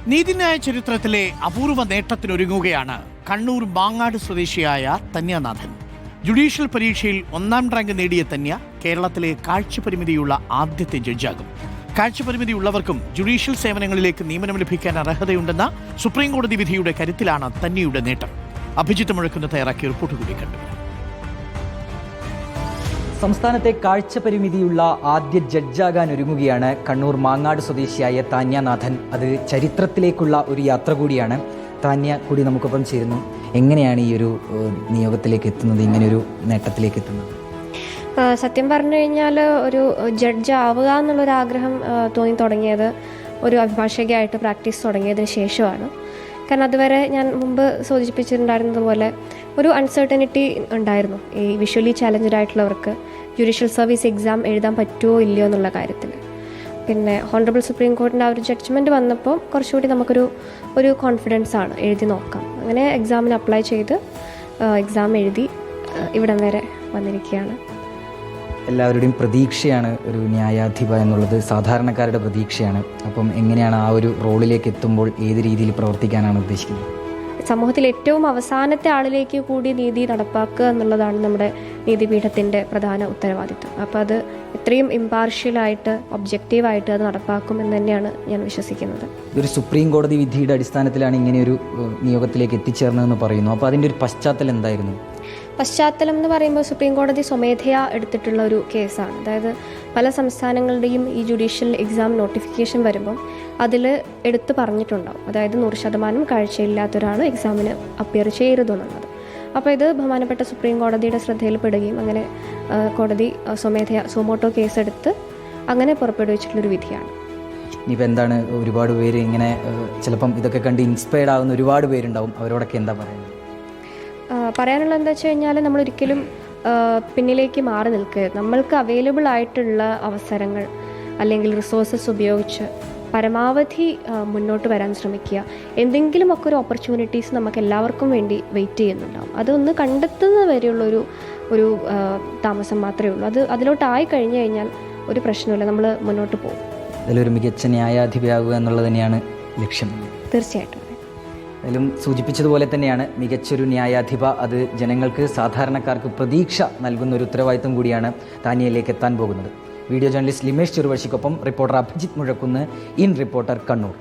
നീതിന്യായ ചരിത്രത്തിലെ അപൂർവ നേട്ടത്തിനൊരുങ്ങുകയാണ് കണ്ണൂർ മാങ്ങാട് സ്വദേശിയായ തന്യാനാഥൻ. ജുഡീഷ്യൽ പരീക്ഷയിൽ 1ാം റാങ്ക് നേടിയ തന്യ കേരളത്തിലെ കാഴ്ചപരിമിതിയുള്ള ആദ്യത്തെ ജഡ്ജാകും. കാഴ്ചപരിമിതിയുള്ളവർക്കും ജുഡീഷ്യൽ സേവനങ്ങളിലേക്ക് നിയമനം ലഭിക്കാൻ അർഹതയുണ്ടെന്ന സുപ്രീംകോടതി വിധിയുടെ കരുത്തിലാണ് തന്യയുടെ നേട്ടം. അഭിജിത്ത് മുഴക്കുന്ന തയ്യാറാക്കിയ റിപ്പോർട്ട് കൂടി കണ്ടു. സംസ്ഥാനത്തെ കാഴ്ചപരിമിതിയുള്ള ആദ്യ ജഡ്ജാകാൻ ഒരുങ്ങുകയാണ് കണ്ണൂർ മാങ്ങാട് സ്വദേശിയായ താന്യാനാഥൻ. അത് ചരിത്രത്തിലേക്കുള്ള ഒരു യാത്ര കൂടിയാണ്. താന്യ കൂടി നമുക്കൊപ്പം ചേരുന്നു. എങ്ങനെയാണ് ഈ ഒരു നിയോഗത്തിലേക്ക് എത്തുന്നത്, ഇങ്ങനെയൊരു നേട്ടത്തിലേക്ക് എത്തുന്നത്? സത്യം പറഞ്ഞു കഴിഞ്ഞാൽ ഒരു ജഡ്ജ് ആവുക എന്നുള്ളൊരാഗ്രഹം തോന്നി തുടങ്ങിയത് ഒരു അഭിഭാഷകയായിട്ട് പ്രാക്ടീസ് തുടങ്ങിയതിന് ശേഷമാണ്. കാരണം അതുവരെ ഞാൻ മുമ്പ് സൂചിപ്പിച്ചിട്ടുണ്ടായിരുന്നത് പോലെ ഒരു അൺസർട്ടനിറ്റി ഉണ്ടായിരുന്നു ഈ വിഷ്വലി ചാലഞ്ചഡ് ആയിട്ടുള്ളവർക്ക് ജുഡീഷ്യൽ സർവീസ് എക്സാം എഴുതാൻ പറ്റുമോ ഇല്ലയോ എന്നുള്ള കാര്യത്തിൽ. പിന്നെ ഹോണറബിൾ സുപ്രീം കോടതിൻ്റെ ആ ഒരു ജഡ്ജ്മെൻറ്റ് വന്നപ്പോൾ കുറച്ചുകൂടി നമുക്കൊരു കോൺഫിഡൻസ് ആണ്, എഴുതി നോക്കാം. അങ്ങനെ എക്സാമിന് അപ്ലൈ ചെയ്ത് എക്സാം എഴുതി ഇവിടം വരെ വന്നിരിക്കുകയാണ്. എല്ലാവരുടെയും പ്രതീക്ഷയാണ് ഒരു ന്യായാധിപ എന്നുള്ളത്, സാധാരണക്കാരുടെ പ്രതീക്ഷയാണ്. അപ്പം എങ്ങനെയാണ് ആ ഒരു റോളിലേക്ക് എത്തുമ്പോൾ ഏത് രീതിയിൽ പ്രവർത്തിക്കാനാണ് ഉദ്ദേശിക്കുന്നത്? സമൂഹത്തിൽ ഏറ്റവും അവസാനത്തെ ആളിലേക്ക് കൂടി നീതി നടപ്പാക്കുക എന്നുള്ളതാണ് നമ്മുടെ നീതിപീഠത്തിൻ്റെ പ്രധാന ഉത്തരവാദിത്വം. അപ്പോൾ അത് എത്രയും ഇമ്പാർഷ്യലായിട്ട് ഒബ്ജക്റ്റീവായിട്ട് അത് നടപ്പാക്കുമെന്ന് തന്നെയാണ് ഞാൻ വിശ്വസിക്കുന്നത്. ഇതൊരു സുപ്രീം കോടതി വിധിയുടെ അടിസ്ഥാനത്തിലാണ് ഇങ്ങനെയൊരു നിയോഗത്തിലേക്ക് എത്തിച്ചേർന്നതെന്ന് പറയുന്നു. അപ്പോൾ അതിൻ്റെ ഒരു പശ്ചാത്തലം എന്തായിരുന്നു? പശ്ചാത്തലം എന്ന് പറയുമ്പോൾ സുപ്രീം കോടതി സ്വമേധയാ എടുത്തിട്ടുള്ള ഒരു കേസാണ്. അതായത് പല സംസ്ഥാനങ്ങളുടെയും ഈ ജുഡീഷ്യൽ എക്സാം നോട്ടിഫിക്കേഷൻ വരുമ്പം അതിൽ എടുത്ത് പറഞ്ഞിട്ടുണ്ടാവും, അതായത് 100% കാഴ്ചയില്ലാത്തൊരാൾ എക്സാമിന് അപ്പിയർ ചെയ്യരുതെന്നുള്ളത്. അപ്പോൾ ഇത് ബഹുമാനപ്പെട്ട സുപ്രീം കോടതിയുടെ ശ്രദ്ധയിൽപ്പെടുകയും അങ്ങനെ കോടതി സ്വമേധയാ സുമോട്ടോ കേസെടുത്ത് അങ്ങനെ പുറപ്പെടുവിച്ചിട്ടുള്ളൊരു വിധിയാണ്. ഇനിയിപ്പോൾ എന്താണ്, ഒരുപാട് പേര് ഇങ്ങനെ ചിലപ്പം ഇതൊക്കെ കണ്ട് ഇൻസ്പയർഡ് ആവുന്ന ഒരുപാട് പേരുണ്ടാവും, അവരോടൊക്കെ എന്താ പറയുന്നത്? പറയാനുള്ളത് എന്താ വെച്ച് കഴിഞ്ഞാൽ നമ്മളൊരിക്കലും പിന്നിലേക്ക് മാറി നിൽക്കരുത്. നമ്മൾക്ക് അവൈലബിൾ ആയിട്ടുള്ള അവസരങ്ങൾ അല്ലെങ്കിൽ റിസോഴ്സസ് ഉപയോഗിച്ച് പരമാവധി മുന്നോട്ട് വരാൻ ശ്രമിക്കുക. എന്തെങ്കിലുമൊക്കെ ഒരു ഓപ്പർച്യൂണിറ്റീസ് നമുക്ക് എല്ലാവർക്കും വേണ്ടി വെയിറ്റ് ചെയ്യുന്നുണ്ടാവും. അതൊന്ന് കണ്ടെത്തുന്ന വരെയുള്ളൊരു താമസം മാത്രമേ ഉള്ളൂ. അതിലോട്ടായി കഴിഞ്ഞു കഴിഞ്ഞാൽ ഒരു പ്രശ്നമില്ല, നമ്മൾ മുന്നോട്ട് പോകും. അതിലൊരു മികച്ച ന്യായാധിപയാകുക എന്നുള്ളത് തന്നെയാണ് ലക്ഷ്യം. തീർച്ചയായിട്ടും. അതിലും സൂചിപ്പിച്ചതുപോലെ തന്നെയാണ് മികച്ചൊരു ന്യായാധിപ, അത് ജനങ്ങൾക്ക്, സാധാരണക്കാർക്ക് പ്രതീക്ഷ നൽകുന്ന ഒരു ഉത്തരവാദിത്വം കൂടിയാണ് താന്യയിലേക്ക് എത്താൻ പോകുന്നത്. വീഡിയോ ജേർണലിസ്റ്റ് ലിമേഷ് ചെറുവഴിക്കൊപ്പം reporter Abhijith Muzhakkunnu, in reporter, Kannur.